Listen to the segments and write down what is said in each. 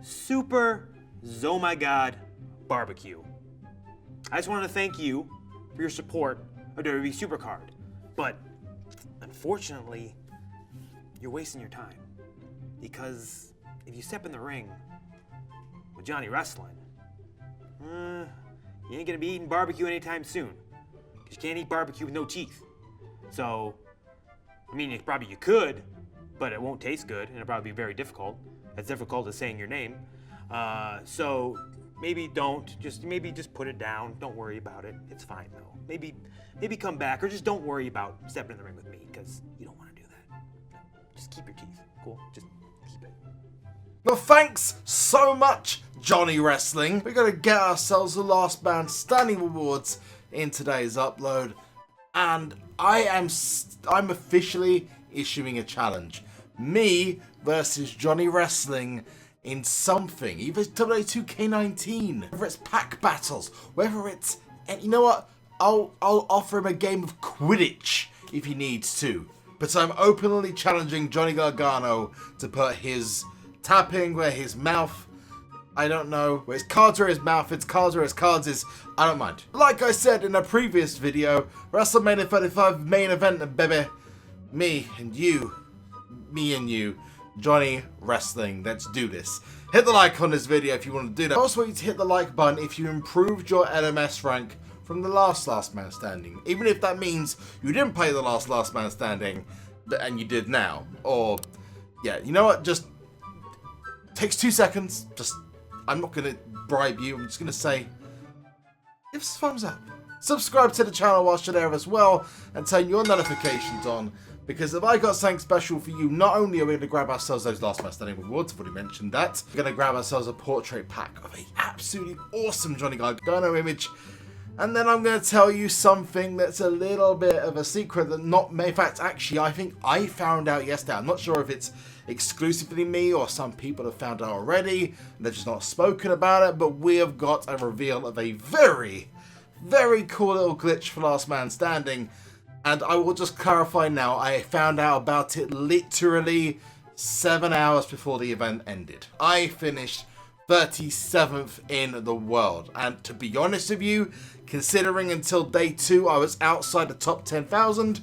SuperZomgbBBQ. I just want to thank you for your support of WWE SuperCard, but unfortunately, you're wasting your time, because if you step in the ring with Johnny Wrestling, you ain't gonna be eating barbecue anytime soon, because you can't eat barbecue with no teeth. So, I mean, you could, but it won't taste good, and it'll probably be very difficult. As difficult as saying your name. So maybe maybe just put it down. Don't worry about it. It's fine though. Maybe come back, or just don't worry about stepping in the ring with me, because you don't want to do that. Just keep your teeth. Cool? Just keep it. Well, thanks so much, Johnny Wrestling. We're going to get ourselves the Last Man Standing Awards in today's upload. And I'm officially issuing a challenge. Me versus Johnny Wrestling in something. Either it's WWE 2K19, whether it's pack battles, whether it's... And you know what? I'll offer him a game of Quidditch if he needs to. But I'm openly challenging Johnny Gargano to put his tapping where his mouth... I don't know. Where his cards where his mouth is, cards where his cards is. I don't mind. Like I said in a previous video, WrestleMania 35 main event, baby. Me and you, Johnny Wrestling. Let's do this. Hit the like on this video if you want to do that. I also want you to hit the like button if you improved your LMS rank from the last Man Standing. Even if that means you didn't play the last Man Standing, and you did now. Or, yeah, you know what? Just takes 2 seconds. I'm not going to bribe you. I'm just going to say, give us a thumbs up. Subscribe to the channel whilst you're there as well, and turn your notifications on. Because if I got something special for you, not only are we going to grab ourselves those Last Man Standing awards, I've already mentioned that, we're going to grab ourselves a portrait pack of an absolutely awesome Johnny Gargano image. And then I'm going to tell you something that's a little bit of a secret that in fact, actually, I think I found out yesterday. I'm not sure if it's exclusively me or some people have found out already, and they've just not spoken about it, but we have got a reveal of a very, very cool little glitch for Last Man Standing. And I will just clarify now, I found out about it literally 7 hours before the event ended. I finished 37th in the world, and to be honest with you, considering until day 2 I was outside the top 10,000,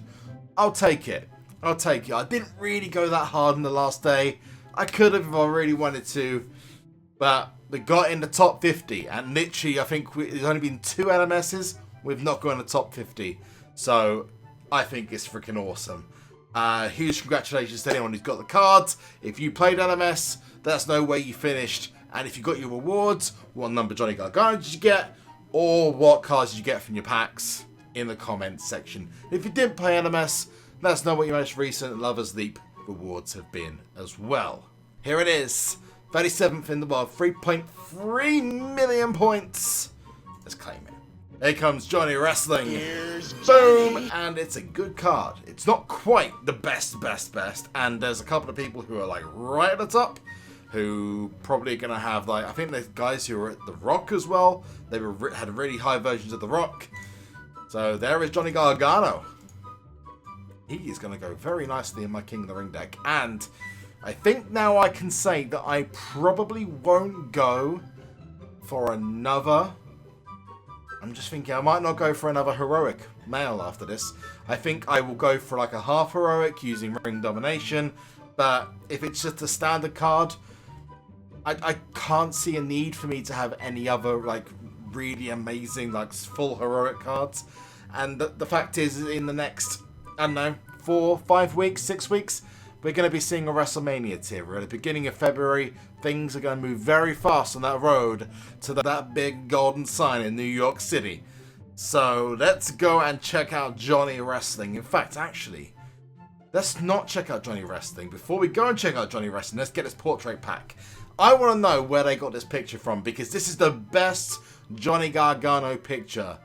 I'll take it. I didn't really go that hard in the last day. I could have if I really wanted to, but we got in the top 50, and literally I think there's only been 2 LMSs, we've not got in the top 50, so I think it's freaking awesome. Huge congratulations to anyone who's got the cards. If you played LMS, let us know where you finished. And if you got your rewards, what number Johnny Gargano did you get? Or what cards did you get from your packs in the comments section. If you didn't play LMS, let us know what your most recent Lover's Leap rewards have been as well. Here it is. 37th in the world. 3.3 million points. Let's claim it. Here comes Johnny Wrestling. Here's Boom! Johnny. And it's a good card. It's not quite the best. And there's a couple of people who are like right at the top, who probably going to have like, I think there's guys who are at The Rock as well. They had really high versions of The Rock. So there is Johnny Gargano. He is going to go very nicely in my King of the Ring deck. And I think now I can say that I probably won't go for another... I'm just thinking I might not go for another heroic male after this. I think I will go for like a half heroic using ring domination. But if it's just a standard card, I can't see a need for me to have any other like really amazing like full heroic cards. And the fact is, in the next, I don't know, 4, 5 weeks, 6 weeks, we're going to be seeing a WrestleMania tier. We're at the beginning of February. Things are going to move very fast on that road to that big golden sign in New York City. So let's go and check out Johnny Wrestling. In fact, actually, let's not check out Johnny Wrestling. Before we go and check out Johnny Wrestling, let's get this portrait pack. I want to know where they got this picture from, because this is the best Johnny Gargano picture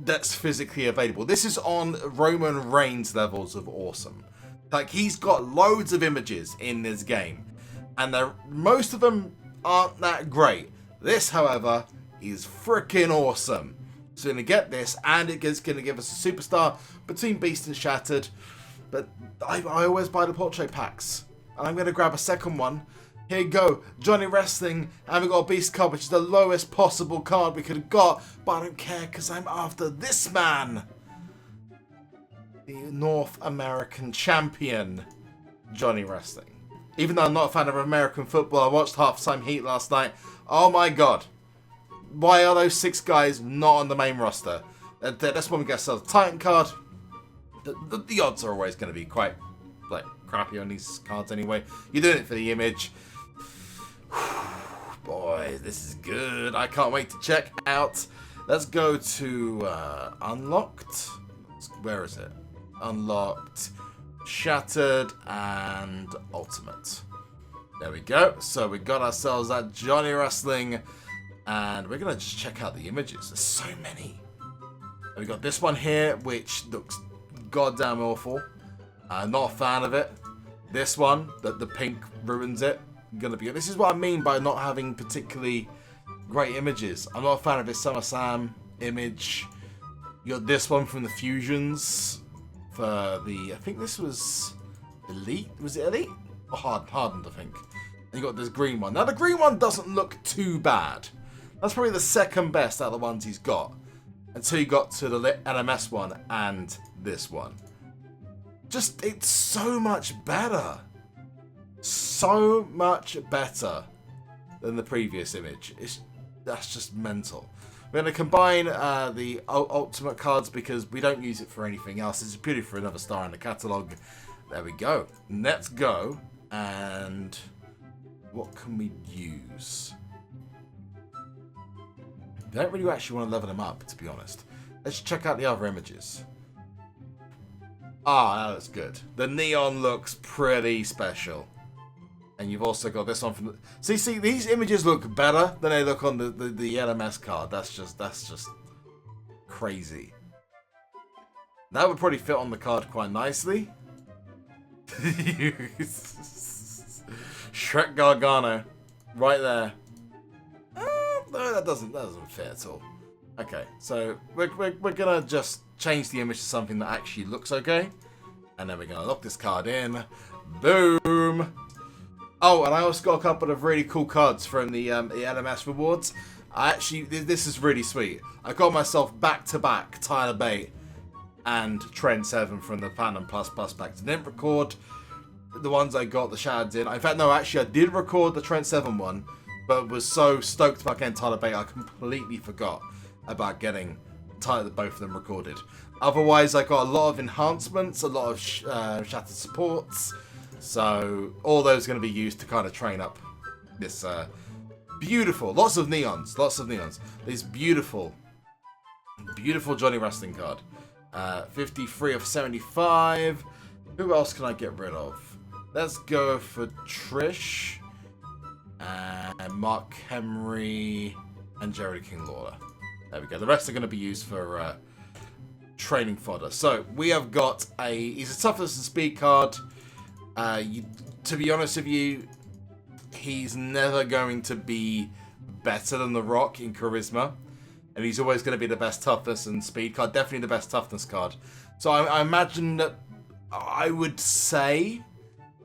that's physically available. This is on Roman Reigns levels of awesome. Like, he's got loads of images in this game, and most of them aren't that great. This, however, is freaking awesome. So we're going to get this, and it's going to give us a superstar between Beast and Shattered. But I always buy the portrait packs, and I'm going to grab a second one Here you go, Johnny Wrestling, and we got a Beast card, which is the lowest possible card we could have got, but I don't care because I'm after this man. The North American Champion, Johnny Wrestling. Even though I'm not a fan of American football, I watched Halftime Heat last night. Oh my god. Why are those 6 guys not on the main roster? That's when we get ourselves a Titan card. The odds are always going to be quite like crappy on these cards anyway. You're doing it for the image. Boy, this is good. I can't wait to check out. Let's go to Unlocked. Where is it? Unlocked, Shattered, and Ultimate. There we go. So we got ourselves that Johnny Wrestling, and we're going to just check out the images. There's so many. And we got this one here, which looks goddamn awful. Not a fan of it. This one, the pink ruins it. This is what I mean by not having particularly great images. I'm not a fan of this SummerSlam image. You got this one from the Fusions for the, I think this was Elite. Was it Elite? Or Hardened, I think. And you got this green one. Now the green one doesn't look too bad. That's probably the second best out of the ones he's got. Until you got to the LMS one and this one. Just, it's so much better. So much better than the previous image. That's just mental. We're going to combine the Ultimate cards because we don't use it for anything else. It's purely for another star in the catalogue. There we go. Let's go. And what can we use? I don't really actually want to level them up, to be honest. Let's check out the other images. Ah, that looks good. The neon looks pretty special. And you've also got this one from the... See, these images look better than they look on the LMS card. That's just crazy. That would probably fit on the card quite nicely. Shrek Gargano. Right there. No, that doesn't fit at all. Okay, so we're gonna just change the image to something that actually looks okay. And then we're gonna lock this card in. Boom! Oh, and I also got a couple of really cool cards from the LMS rewards. This is really sweet. I got myself back-to-back Tyler Bate and Trent 7 from the Platinum Plus packs. I didn't record the ones I got the shads in. In fact, no, actually, I did record the Trent 7 one, but was so stoked about getting Tyler Bate, I completely forgot about getting both of them recorded. Otherwise, I got a lot of enhancements, a lot of shattered supports. So all those are going to be used to kind of train up this beautiful, lots of neons. This beautiful Johnny Wrestling card. 53 of 75. Who else can I get rid of? Let's go for Trish, and Mark Henry, and Jerry King Lawler. There we go. The rest are going to be used for training fodder. So we have got he's a toughness and speed card. To be honest with you, he's never going to be better than The Rock in charisma. And he's always going to be the best toughness and speed card. Definitely the best toughness card. So I imagine that I would say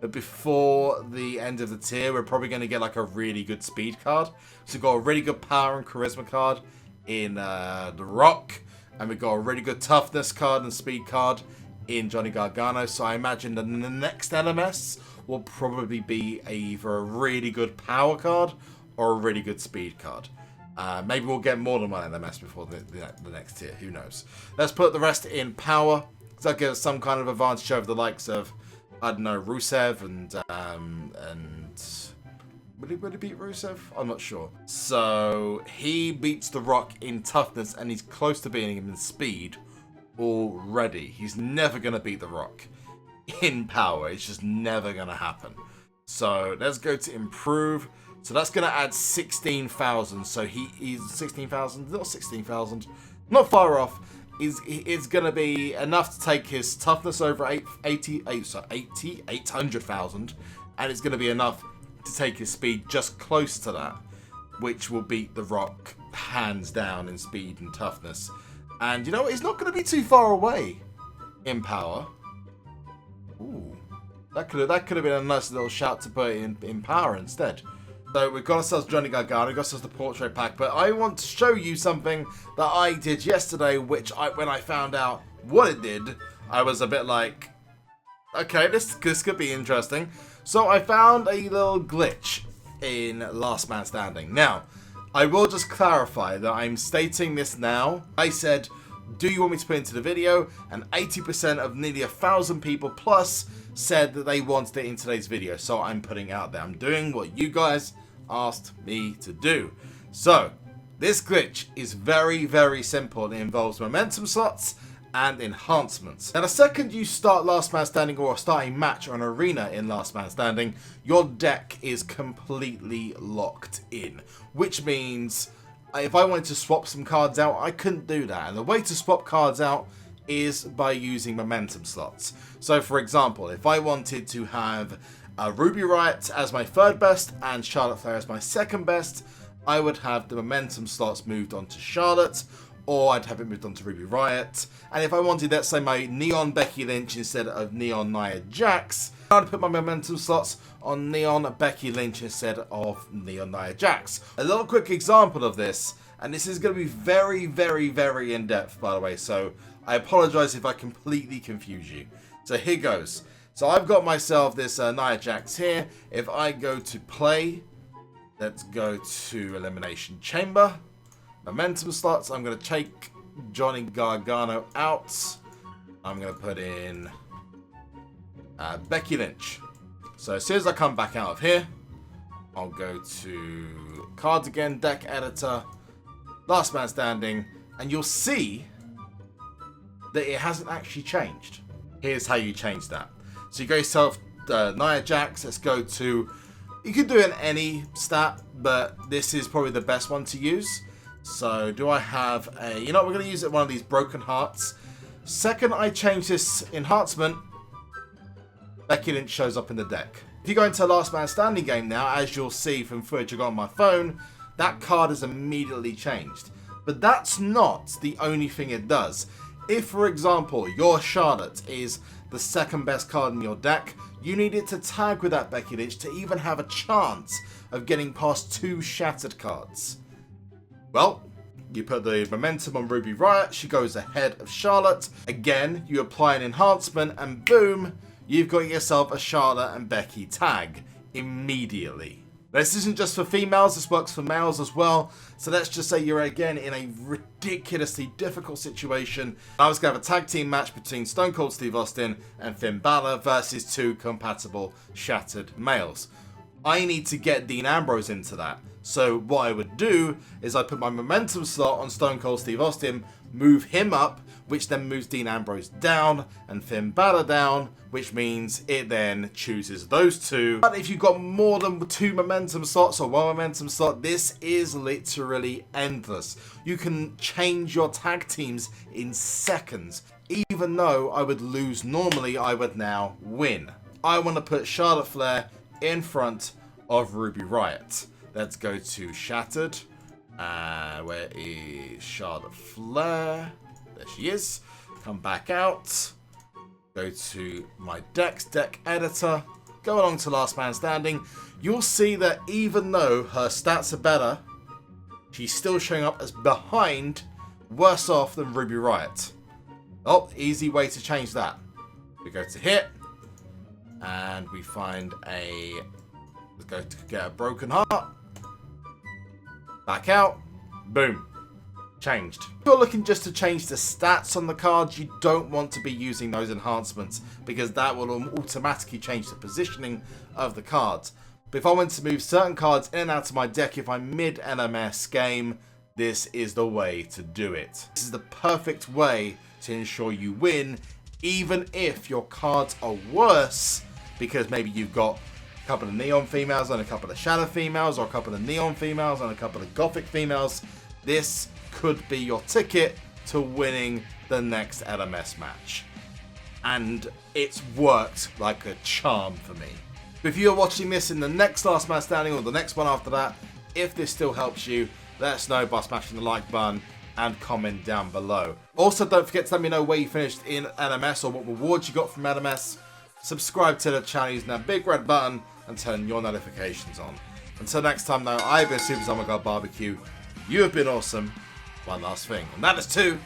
that before the end of the tier, we're probably going to get like a really good speed card. So we've got a really good power and charisma card in The Rock. And we've got a really good toughness card and speed card in Johnny Gargano. So I imagine that the next LMS will probably be either a really good power card or a really good speed card. Maybe we'll get more than one LMS before the next tier. Who knows? Let's put the rest in power. So that gives some kind of advantage over the likes of, I don't know, Rusev and would he beat Rusev? I'm not sure. So he beats The Rock in toughness, and he's close to beating him in speed already. He's never going to beat The Rock in power. It's just never going to happen. So let's go to improve. So that's going to add 16,000. So he's 16,000, not 16,000, not far off. Is going to be enough to take his toughness over 800,000, and it's going to be enough to take his speed just close to that, which will beat The Rock hands down in speed and toughness. And you know what? He's not going to be too far away in power. Ooh. That could have been a nice little shout to put it in power instead. So we've got ourselves Johnny Gargano, we've got ourselves the portrait pack, but I want to show you something that I did yesterday, which when I found out what it did, I was a bit like, okay, this could be interesting. So I found a little glitch in Last Man Standing. Now, I will just clarify that I'm stating this now. I said, do you want me to put into the video? And 80% of nearly 1,000 people plus said that they wanted it in today's video. So I'm putting it out there. I'm doing what you guys asked me to do. So, this glitch is very, very simple. It involves momentum slots and enhancements. Now, the second you start Last Man Standing or start a match or an arena in Last Man Standing, your deck is completely locked in. Which means, if I wanted to swap some cards out, I couldn't do that. And the way to swap cards out is by using momentum slots. So, for example, if I wanted to have Ruby Riott as my third best and Charlotte Flair as my second best, I would have the momentum slots moved on to Charlotte, or I'd have it moved on to Ruby Riott. And if I wanted, let's say, my Neon Becky Lynch instead of Neon Nia Jax, I'd put my momentum slots on Neon Becky Lynch instead of Neon Nia Jax. A little quick example of this, and this is going to be very, very, very in-depth, by the way, so I apologize if I completely confuse you. So here goes. So I've got myself this Nia Jax here. If I go to play, let's go to Elimination Chamber. Momentum slots, I'm going to take Johnny Gargano out. I'm going to put in Becky Lynch. So as soon as I come back out of here, I'll go to cards again, deck editor, Last Man Standing, and you'll see that it hasn't actually changed. Here's how you change that. So you go yourself Nia Jax, let's go to, you can do it in any stat, but this is probably the best one to use. So do I have a, you know what, we're going to use one of these broken hearts. Second I change this enhancement, Becky Lynch shows up in the deck. If you go into Last Man Standing game now, as you'll see from footage I got on my phone, that card is immediately changed. But that's not the only thing it does. If, for example, your Charlotte is the second best card in your deck, you need it to tag with that Becky Lynch to even have a chance of getting past 2 shattered cards. Well, you put the momentum on Ruby Riott, she goes ahead of Charlotte. Again, you apply an enhancement and boom, you've got yourself a Charlotte and Becky tag immediately. This isn't just for females, this works for males as well. So let's just say you're again in a ridiculously difficult situation. I was going to have a tag team match between Stone Cold Steve Austin and Finn Balor versus 2 compatible shattered males. I need to get Dean Ambrose into that. So what I would do is I put my momentum slot on Stone Cold Steve Austin, move him up, which then moves Dean Ambrose down and Finn Balor down, which means it then chooses those 2. But if you've got more than 2 momentum slots or 1 momentum slot, this is literally endless. You can change your tag teams in seconds. Even though I would lose normally, I would now win. I want to put Charlotte Flair in front of Ruby Riott. Let's go to Shattered. Where is Charlotte Flair? There she is. Come back out. Go to my deck editor. Go along to Last Man Standing. You'll see that even though her stats are better, she's still showing up as behind, worse off than Ruby Riott. Oh, easy way to change that. We go to hit. And we find a, let's go to get a broken heart. Back out. Boom. Changed. If you're looking just to change the stats on the cards, you don't want to be using those enhancements because that will automatically change the positioning of the cards. But if I want to move certain cards in and out of my deck if I'm mid-LMS game, this is the way to do it. This is the perfect way to ensure you win, even if your cards are worse because maybe you've got a couple of neon females and a couple of shadow females, or a couple of neon females and a couple of gothic females. This could be your ticket to winning the next LMS match. And it's worked like a charm for me. If you're watching this in the next Last Man Standing or the next one after that, if this still helps you, let us know by smashing the like button and comment down below. Also, don't forget to let me know where you finished in LMS or what rewards you got from LMS. subscribe to the channel using that big red button and turn your notifications on. Until next time though, I've been SuperZombGBBQ. You have been awesome. One last thing, and that is to